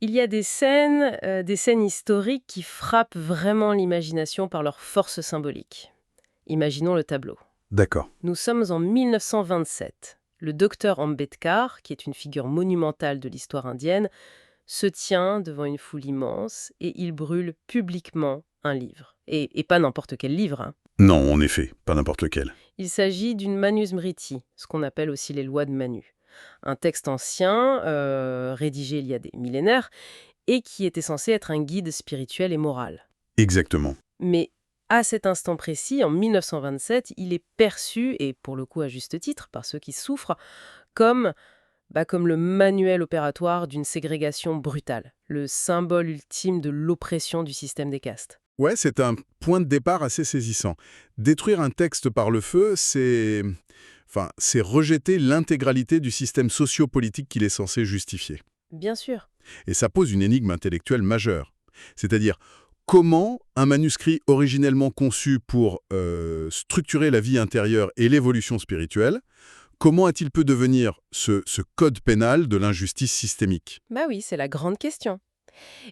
Il y a des scènes historiques qui frappent vraiment l'imagination par leur force symbolique. Imaginons le tableau. D'accord. Nous sommes en 1927. Le docteur Ambedkar, qui est une figure monumentale de l'histoire indienne, se tient devant une foule immense et il brûle publiquement un livre. Et pas n'importe quel livre, hein. Non, en effet, pas n'importe lequel. Il s'agit d'une Manusmriti, ce qu'on appelle aussi les lois de Manu. Un texte ancien, rédigé il y a des millénaires, et qui était censé être un guide spirituel et moral. Exactement. Mais à cet instant précis, en 1927, il est perçu, et pour le coup à juste titre, par ceux qui souffrent, comme, comme le manuel opératoire d'une ségrégation brutale, le symbole ultime de l'oppression du système des castes. Ouais, c'est un point de départ assez saisissant. Détruire un texte par le feu, c'est rejeter l'intégralité du système sociopolitique qu'il est censé justifier. Bien sûr. Et ça pose une énigme intellectuelle majeure. C'est-à-dire, comment un manuscrit originellement conçu pour structurer la vie intérieure et l'évolution spirituelle, comment a-t-il pu devenir ce code pénal de l'injustice systémique? Bah oui, c'est la grande question.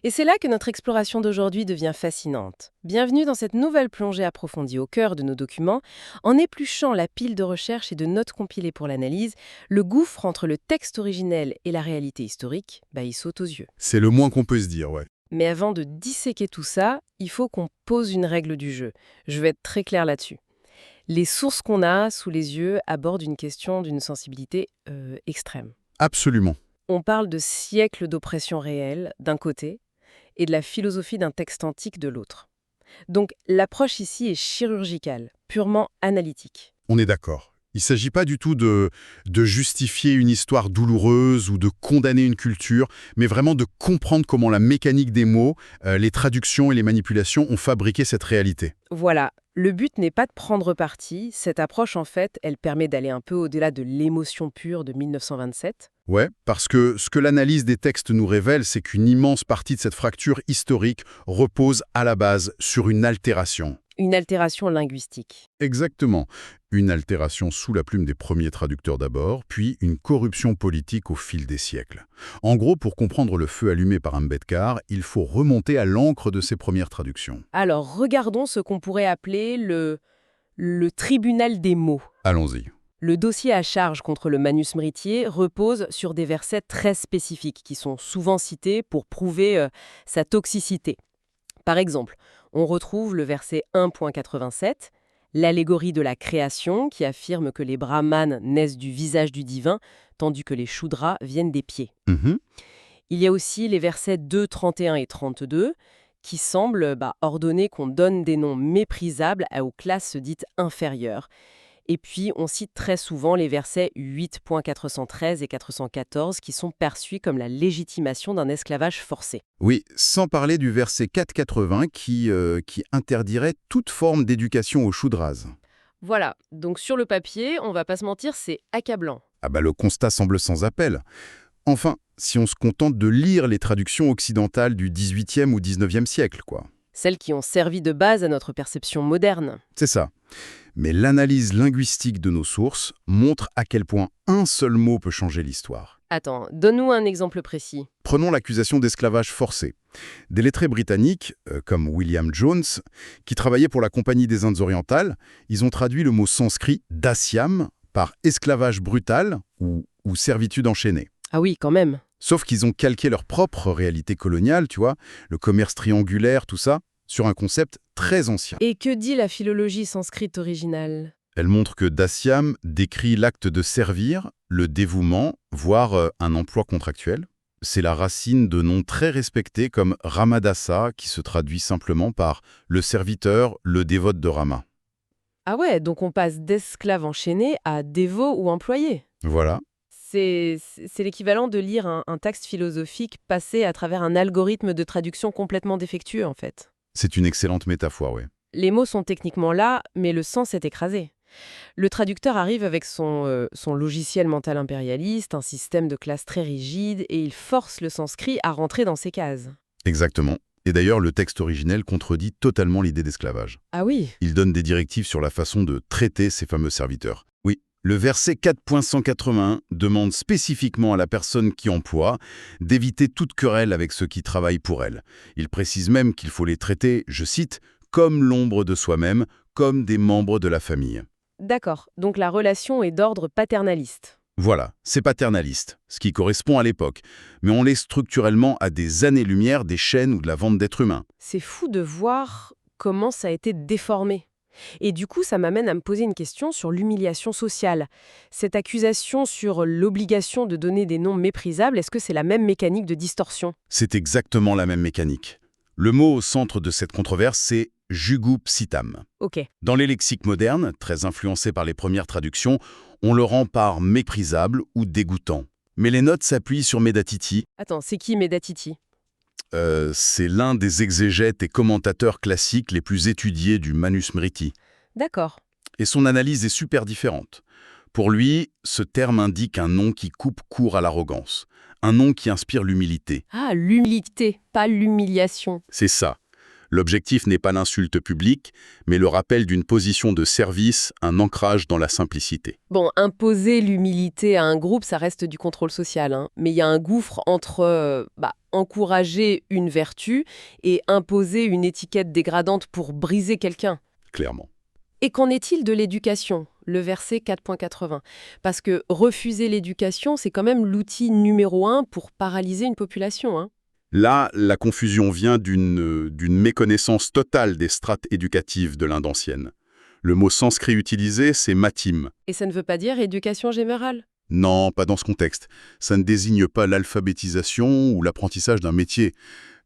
Et c'est là que notre exploration d'aujourd'hui devient fascinante. Bienvenue dans cette nouvelle plongée approfondie au cœur de nos documents. En épluchant la pile de recherches et de notes compilées pour l'analyse, le gouffre entre le texte originel et la réalité historique, il saute aux yeux. C'est le moins qu'on peut se dire, ouais. Mais avant de disséquer tout ça, il faut qu'on pose une règle du jeu. Je vais être très clair là-dessus. Les sources qu'on a sous les yeux abordent une question d'une sensibilité extrême. Absolument. On parle de siècles d'oppression réelle, d'un côté, et de la philosophie d'un texte antique de l'autre. Donc l'approche ici est chirurgicale, purement analytique. On est d'accord. Il ne s'agit pas du tout de justifier une histoire douloureuse ou de condamner une culture, mais vraiment de comprendre comment la mécanique des mots, les traductions et les manipulations ont fabriqué cette réalité. Voilà, le but n'est pas de prendre parti, cette approche en fait, elle permet d'aller un peu au-delà de l'émotion pure de 1927. Ouais, parce que ce que l'analyse des textes nous révèle, c'est qu'une immense partie de cette fracture historique repose à la base sur une altération. Une altération linguistique. Exactement. Une altération sous la plume des premiers traducteurs d'abord, puis une corruption politique au fil des siècles. En gros, pour comprendre le feu allumé par Ambedkar, il faut remonter à l'encre de ses premières traductions. Alors regardons ce qu'on pourrait appeler le tribunal des mots. Allons-y. Le dossier à charge contre le manusmritier repose sur des versets très spécifiques qui sont souvent cités pour prouver sa toxicité. Par exemple, on retrouve le verset 1.87, l'allégorie de la création qui affirme que les brahmanes naissent du visage du divin, tandis que les shudras viennent des pieds. Mhm. Il y a aussi les versets 2, 31 et 32 qui semblent ordonner qu'on donne des noms méprisables aux classes dites inférieures. Et puis, on cite très souvent les versets 8.413 et 414 qui sont perçus comme la légitimation d'un esclavage forcé. Oui, sans parler du verset 480 qui interdirait toute forme d'éducation aux Shudras. Voilà, donc sur le papier, on va pas se mentir, c'est accablant. Ah bah le constat semble sans appel. Enfin, si on se contente de lire les traductions occidentales du XVIIIe ou XIXe siècle, quoi. Celles qui ont servi de base à notre perception moderne. C'est ça. Mais l'analyse linguistique de nos sources montre à quel point un seul mot peut changer l'histoire. Attends, donne-nous un exemple précis. Prenons l'accusation d'esclavage forcé. Des lettrés britanniques, comme William Jones, qui travaillaient pour la Compagnie des Indes orientales, ils ont traduit le mot sanskrit dasyam par esclavage brutal ou servitude enchaînée. Ah oui, quand même. Sauf qu'ils ont calqué leur propre réalité coloniale, tu vois, le commerce triangulaire, tout ça, sur un concept très ancien. Et que dit la philologie sanskrite originale ? Elle montre que dasyam décrit l'acte de servir, le dévouement, voire un emploi contractuel. C'est la racine de noms très respectés comme Ramadasa, qui se traduit simplement par le serviteur, le dévote de Rama. Ah ouais, donc on passe d'esclave enchaîné à dévot ou employé. Voilà. C'est l'équivalent de lire un texte philosophique passé à travers un algorithme de traduction complètement défectueux, en fait. C'est une excellente métaphore, oui. Les mots sont techniquement là, mais le sens est écrasé. Le traducteur arrive avec son logiciel mental impérialiste, un système de classe très rigide, et il force le sanskrit à rentrer dans ses cases. Exactement. Et d'ailleurs, le texte originel contredit totalement l'idée d'esclavage. Ah oui. Il donne des directives sur la façon de traiter ces fameux serviteurs. Oui, Le verset 4.181 demande spécifiquement à la personne qui emploie d'éviter toute querelle avec ceux qui travaillent pour elle. Il précise même qu'il faut les traiter, je cite, « comme l'ombre de soi-même, comme des membres de la famille ». D'accord, donc la relation est d'ordre paternaliste. Voilà, c'est paternaliste, ce qui correspond à l'époque, mais on l'est structurellement à des années-lumière des chaînes ou de la vente d'êtres humains. C'est fou de voir comment ça a été déformé. Et du coup, ça m'amène à me poser une question sur l'humiliation sociale. Cette accusation sur l'obligation de donner des noms méprisables, est-ce que c'est la même mécanique de distorsion? C'est exactement la même mécanique. Le mot au centre de cette controverse, c'est jugupsitam. Ok. Dans les lexiques modernes, très influencés par les premières traductions, on le rend par méprisable ou dégoûtant. Mais les notes s'appuient sur Medatiti. Attends, c'est qui Medatiti? C'est l'un des exégètes et commentateurs classiques les plus étudiés du Manusmriti. D'accord. Et son analyse est super différente. Pour lui, ce terme indique un nom qui coupe court à l'arrogance, un nom qui inspire l'humilité. Ah, l'humilité, pas l'humiliation. C'est ça. L'objectif n'est pas l'insulte publique, mais le rappel d'une position de service, un ancrage dans la simplicité. Bon, imposer l'humilité à un groupe, ça reste du contrôle social, hein. Mais il y a un gouffre entre encourager une vertu et imposer une étiquette dégradante pour briser quelqu'un. Clairement. Et qu'en est-il de l'éducation, le verset 4.80? Parce que refuser l'éducation, c'est quand même l'outil numéro 1 pour paralyser une population, hein. Là, la confusion vient d'une méconnaissance totale des strates éducatives de l'Inde ancienne. Le mot sanskrit utilisé, c'est matim. Et ça ne veut pas dire éducation générale? Non, pas dans ce contexte. Ça ne désigne pas l'alphabétisation ou l'apprentissage d'un métier.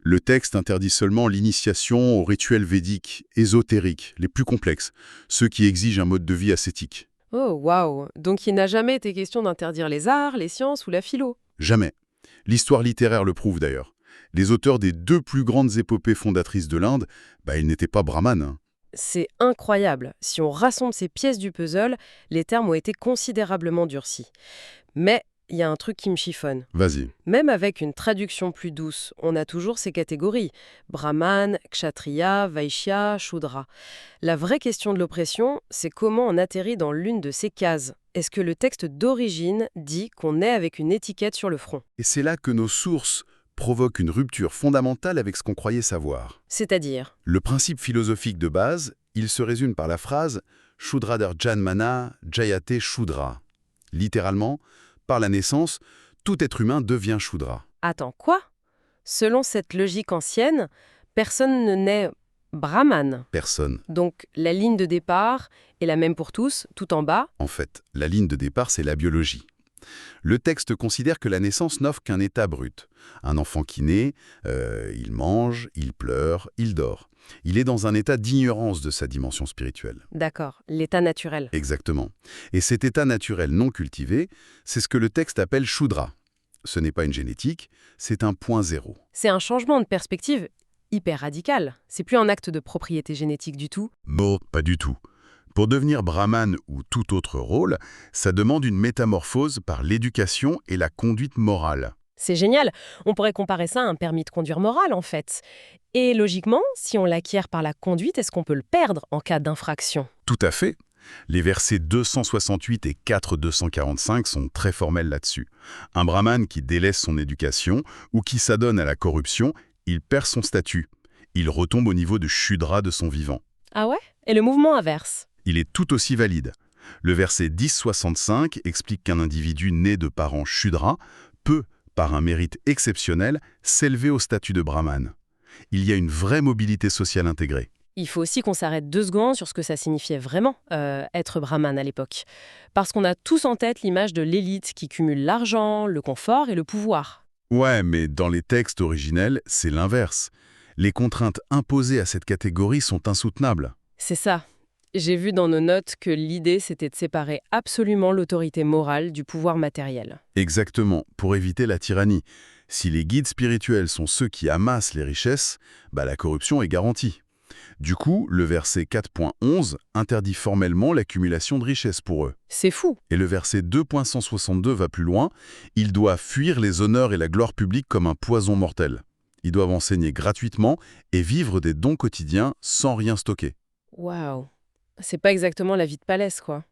Le texte interdit seulement l'initiation aux rituels védiques, ésotériques, les plus complexes, ceux qui exigent un mode de vie ascétique. Oh, waouh! Donc il n'a jamais été question d'interdire les arts, les sciences ou la philo? Jamais. L'histoire littéraire le prouve d'ailleurs. Les auteurs des 2 plus grandes épopées fondatrices de l'Inde, ils n'étaient pas brahmanes, hein. C'est incroyable. Si on rassemble ces pièces du puzzle, les termes ont été considérablement durcis. Mais il y a un truc qui me chiffonne. Vas-y. Même avec une traduction plus douce, on a toujours ces catégories. Brahman, Kshatriya, Vaishya, Shudra. La vraie question de l'oppression, c'est comment on atterrit dans l'une de ces cases. Est-ce que le texte d'origine dit qu'on est avec une étiquette sur le front? Et c'est là que nos sources provoquent une rupture fondamentale avec ce qu'on croyait savoir. C'est-à-dire? Le principe philosophique de base, il se résume par la phrase « Shudradar Janmana Jayate Shudra ». Littéralement, par la naissance, tout être humain devient Shudra. Attends, quoi? Selon cette logique ancienne, personne ne naît Brahman. Personne. Donc la ligne de départ est la même pour tous, tout en bas. En fait, la ligne de départ, c'est la biologie. Le texte considère que la naissance n'offre qu'un état brut. Un enfant qui naît, il mange, il pleure, il dort. Il est dans un état d'ignorance de sa dimension spirituelle. D'accord, l'état naturel. Exactement. Et cet état naturel non cultivé, c'est ce que le texte appelle Shudra. Ce n'est pas une génétique, c'est un point zéro. C'est un changement de perspective hyper radical. C'est plus un acte de propriété génétique du tout. Bon, pas du tout. Pour devenir brahman ou tout autre rôle, ça demande une métamorphose par l'éducation et la conduite morale. C'est génial. On pourrait comparer ça à un permis de conduire moral, en fait. Et logiquement, si on l'acquiert par la conduite, est-ce qu'on peut le perdre en cas d'infraction? Tout à fait. Les versets 268 et 4.245 sont très formels là-dessus. Un brahman qui délaisse son éducation ou qui s'adonne à la corruption, il perd son statut. Il retombe au niveau de Shudra de son vivant. Ah ouais? Et le mouvement inverse? Il est tout aussi valide. Le verset 10.65 explique qu'un individu né de parents Shudra peut, par un mérite exceptionnel, s'élever au statut de brahman. Il y a une vraie mobilité sociale intégrée. Il faut aussi qu'on s'arrête 2 secondes sur ce que ça signifiait vraiment, être brahman à l'époque. Parce qu'on a tous en tête l'image de l'élite qui cumule l'argent, le confort et le pouvoir. Ouais, mais dans les textes originels, c'est l'inverse. Les contraintes imposées à cette catégorie sont insoutenables. C'est ça. J'ai vu dans nos notes que l'idée, c'était de séparer absolument l'autorité morale du pouvoir matériel. Exactement, pour éviter la tyrannie. Si les guides spirituels sont ceux qui amassent les richesses, la corruption est garantie. Du coup, le verset 4.11 interdit formellement l'accumulation de richesses pour eux. C'est fou. Et le verset 2.162 va plus loin. Ils doivent fuir les honneurs et la gloire publique comme un poison mortel. Ils doivent enseigner gratuitement et vivre des dons quotidiens sans rien stocker. Waouh. C'est pas exactement la vie de Palès, quoi.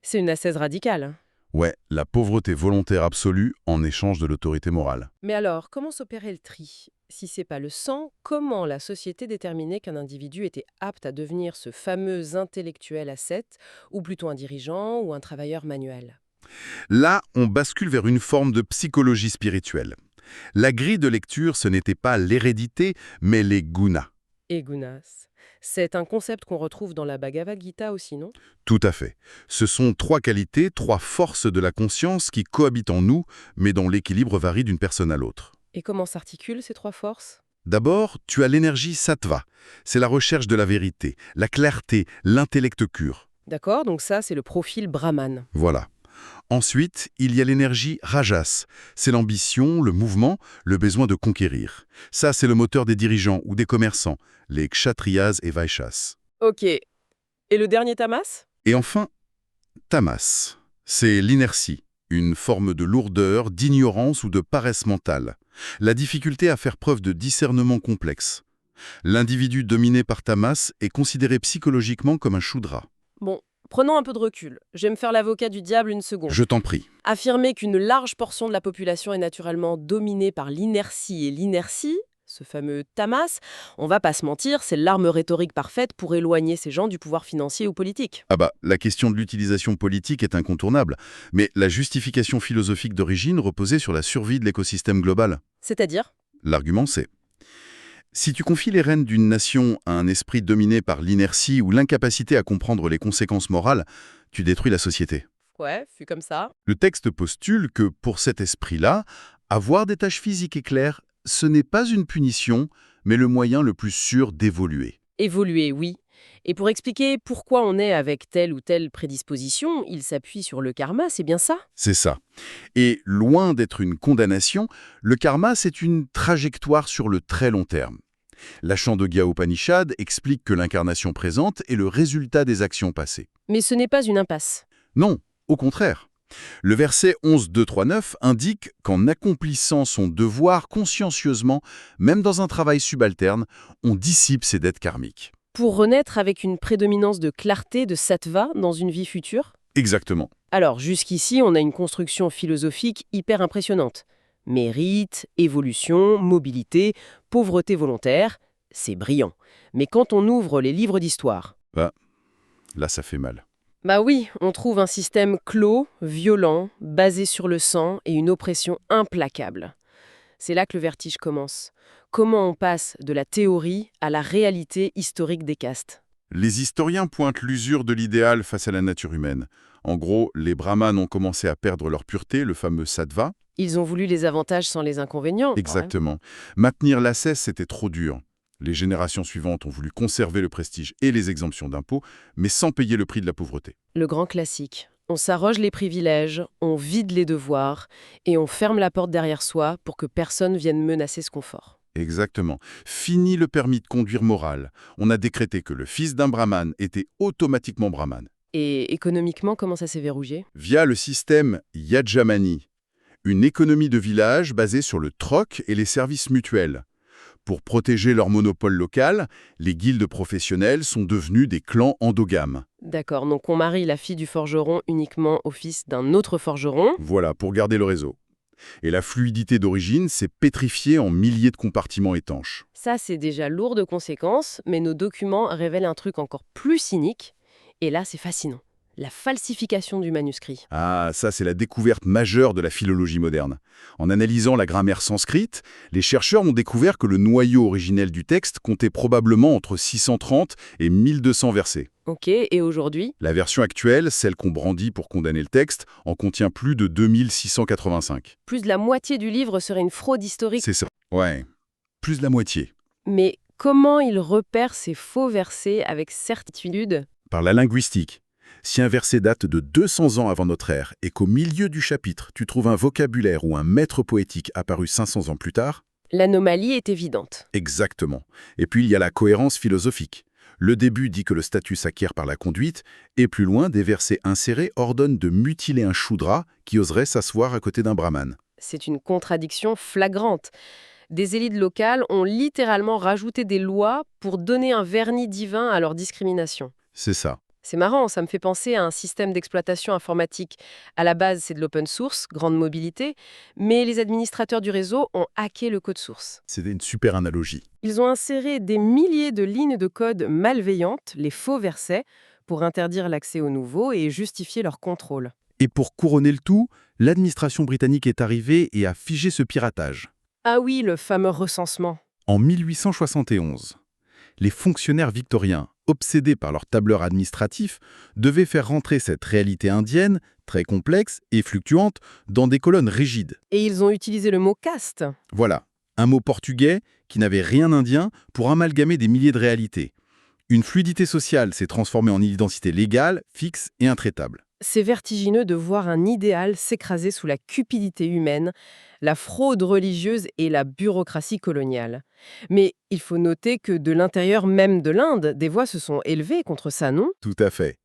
C'est une ascèse radicale. Ouais, la pauvreté volontaire absolue en échange de l'autorité morale. Mais alors, comment s'opérait le tri? Si c'est pas le sang, comment la société déterminait qu'un individu était apte à devenir ce fameux intellectuel ascète, ou plutôt un dirigeant ou un travailleur manuel? Là, on bascule vers une forme de psychologie spirituelle. La grille de lecture, ce n'était pas l'hérédité, mais les gunas. Et gunas. C'est un concept qu'on retrouve dans la Bhagavad Gita aussi, non? Tout à fait. Ce sont 3 qualités, 3 forces de la conscience qui cohabitent en nous, mais dont l'équilibre varie d'une personne à l'autre. Et comment s'articulent ces trois forces? D'abord, tu as l'énergie sattva. C'est la recherche de la vérité, la clarté, l'intellect pur. D'accord, donc ça, c'est le profil brahman. Voilà. Ensuite, il y a l'énergie rajas. C'est l'ambition, le mouvement, le besoin de conquérir. Ça, c'est le moteur des dirigeants ou des commerçants, les kshatriyas et vaishyas. Ok. Et le dernier tamas? Et enfin, tamas. C'est l'inertie, une forme de lourdeur, d'ignorance ou de paresse mentale. La difficulté à faire preuve de discernement complexe. L'individu dominé par tamas est considéré psychologiquement comme un shudra. Bon, prenons un peu de recul. Je vais me faire l'avocat du diable une seconde. Je t'en prie. Affirmer qu'une large portion de la population est naturellement dominée par l'inertie et l'inertie, ce fameux tamas, on va pas se mentir, c'est l'arme rhétorique parfaite pour éloigner ces gens du pouvoir financier ou politique. Ah bah, la question de l'utilisation politique est incontournable, mais la justification philosophique d'origine reposait sur la survie de l'écosystème global. C'est-à-dire? L'argument c'est: si tu confies les rênes d'une nation à un esprit dominé par l'inertie ou l'incapacité à comprendre les conséquences morales, tu détruis la société. Ouais, fut comme ça. Le texte postule que, pour cet esprit-là, avoir des tâches physiques et claires, ce n'est pas une punition, mais le moyen le plus sûr d'évoluer. Évoluer, oui. Et pour expliquer pourquoi on est avec telle ou telle prédisposition, il s'appuie sur le karma, c'est bien ça? C'est ça. Et loin d'être une condamnation, le karma, c'est une trajectoire sur le très long terme. La Chandogya Upanishad explique que l'incarnation présente est le résultat des actions passées. Mais ce n'est pas une impasse. Non, au contraire. Le verset 11.2.3.9 indique qu'en accomplissant son devoir consciencieusement, même dans un travail subalterne, on dissipe ses dettes karmiques. Pour renaître avec une prédominance de clarté, de sattva dans une vie future? Exactement. Alors, jusqu'ici, on a une construction philosophique hyper impressionnante. Mérite, évolution, mobilité, pauvreté volontaire, c'est brillant. Mais quand on ouvre les livres d'histoire, Bah, là ça fait mal. bah oui, on trouve un système clos, violent, basé sur le sang et une oppression implacable. C'est là que le vertige commence. Comment on passe de la théorie à la réalité historique des castes? Les historiens pointent l'usure de l'idéal face à la nature humaine. En gros, les brahmanes ont commencé à perdre leur pureté, le fameux sattva. Ils ont voulu les avantages sans les inconvénients. Ouais. Exactement. Maintenir l'ascèse, c'était trop dur. Les générations suivantes ont voulu conserver le prestige et les exemptions d'impôts, mais sans payer le prix de la pauvreté. Le grand classique. On s'arroge les privilèges, on vide les devoirs et on ferme la porte derrière soi pour que personne vienne menacer ce confort. Exactement. Fini le permis de conduire moral. On a décrété que le fils d'un brahmane était automatiquement brahmane. Et économiquement, comment ça s'est verrouillé? Via le système Yajamani, une économie de village basée sur le troc et les services mutuels. Pour protéger leur monopole local, les guildes professionnelles sont devenues des clans endogames. D'accord, donc on marie la fille du forgeron uniquement au fils d'un autre forgeron. Voilà, pour garder le réseau. Et la fluidité d'origine s'est pétrifiée en milliers de compartiments étanches. Ça, c'est déjà lourd de conséquences, mais nos documents révèlent un truc encore plus cynique. Et là, c'est fascinant. La falsification du manuscrit. Ah, ça c'est la découverte majeure de la philologie moderne. En analysant la grammaire sanscrite, les chercheurs ont découvert que le noyau originel du texte comptait probablement entre 630 et 1200 versets. Ok, et aujourd'hui? La version actuelle, celle qu'on brandit pour condamner le texte, en contient plus de 2685. Plus de la moitié du livre serait une fraude historique. C'est ça. Ouais, plus de la moitié. Mais comment ils repèrent ces faux versets avec certitude? Par la linguistique. Si un verset date de 200 ans avant notre ère et qu'au milieu du chapitre, tu trouves un vocabulaire ou un maître poétique apparu 500 ans plus tard, L'anomalie est évidente. exactement. Et puis il y a la cohérence philosophique. Le début dit que le statut s'acquiert par la conduite, et plus loin, des versets insérés ordonnent de mutiler un shudra qui oserait s'asseoir à côté d'un brahmane. C'est une contradiction flagrante. Des élites locales ont littéralement rajouté des lois pour donner un vernis divin à leur discrimination. C'est ça. C'est marrant, ça me fait penser à un système d'exploitation informatique. À la base, c'est de l'open source, grande mobilité, mais les administrateurs du réseau ont hacké le code source. C'était une super analogie. Ils ont inséré des milliers de lignes de code malveillantes, les faux versets, pour interdire l'accès aux nouveaux et justifier leur contrôle. Et pour couronner le tout, l'administration britannique est arrivée et a figé ce piratage. Ah oui, le fameux recensement. En 1871, les fonctionnaires victoriens, obsédés par leur tableur administratif, devaient faire rentrer cette réalité indienne, très complexe et fluctuante, dans des colonnes rigides. Et ils ont utilisé le mot caste. Voilà, un mot portugais qui n'avait rien d'indien pour amalgamer des milliers de réalités. Une fluidité sociale s'est transformée en identité légale, fixe et intraitable. C'est vertigineux de voir un idéal s'écraser sous la cupidité humaine, la fraude religieuse et la bureaucratie coloniale. Mais il faut noter que de l'intérieur même de l'Inde, des voix se sont élevées contre ça, non? Tout à fait.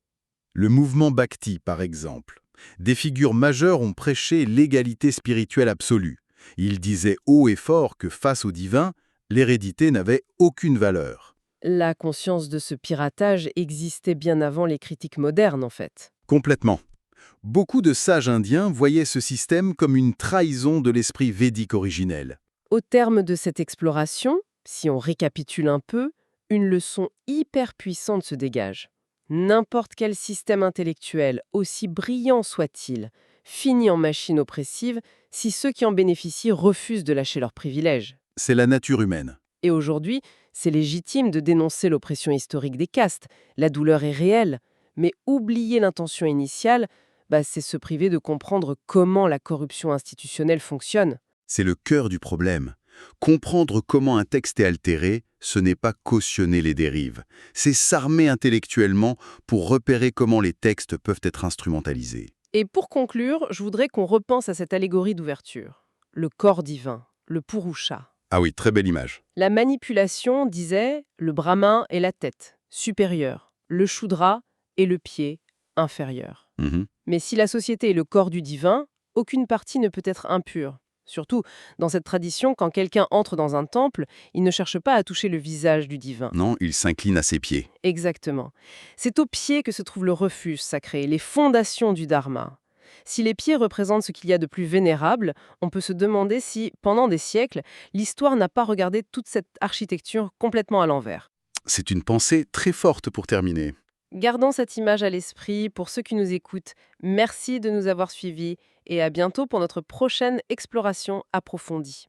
Le mouvement Bhakti, par exemple. Des figures majeures ont prêché l'égalité spirituelle absolue. Ils disaient haut et fort que face au divin, l'hérédité n'avait aucune valeur. La conscience de ce piratage existait bien avant les critiques modernes, en fait. Complètement. Beaucoup de sages indiens voyaient ce système comme une trahison de l'esprit védique originel. Au terme de cette exploration, si on récapitule un peu, une leçon hyper puissante se dégage. N'importe quel système intellectuel, aussi brillant soit-il, finit en machine oppressive si ceux qui en bénéficient refusent de lâcher leurs privilèges. C'est la nature humaine. Et aujourd'hui, c'est légitime de dénoncer l'oppression historique des castes. La douleur est réelle, mais oublier l'intention initiale, c'est se priver de comprendre comment la corruption institutionnelle fonctionne. C'est le cœur du problème. Comprendre comment un texte est altéré, ce n'est pas cautionner les dérives. C'est s'armer intellectuellement pour repérer comment les textes peuvent être instrumentalisés. Et pour conclure, je voudrais qu'on repense à cette allégorie d'ouverture. Le corps divin, le purusha. Ah oui, très belle image. La manipulation disait le brahmin est la tête, supérieure, le shudra est le pied, inférieur. Mhm. Mais si la société est le corps du divin, aucune partie ne peut être impure. Surtout, dans cette tradition, quand quelqu'un entre dans un temple, il ne cherche pas à toucher le visage du divin. Non, il s'incline à ses pieds. Exactement. C'est aux pieds que se trouve le refuge sacré, les fondations du dharma. Si les pieds représentent ce qu'il y a de plus vénérable, on peut se demander si, pendant des siècles, l'histoire n'a pas regardé toute cette architecture complètement à l'envers. C'est une pensée très forte pour terminer. Gardons cette image à l'esprit pour ceux qui nous écoutent. Merci de nous avoir suivis et à bientôt pour notre prochaine exploration approfondie.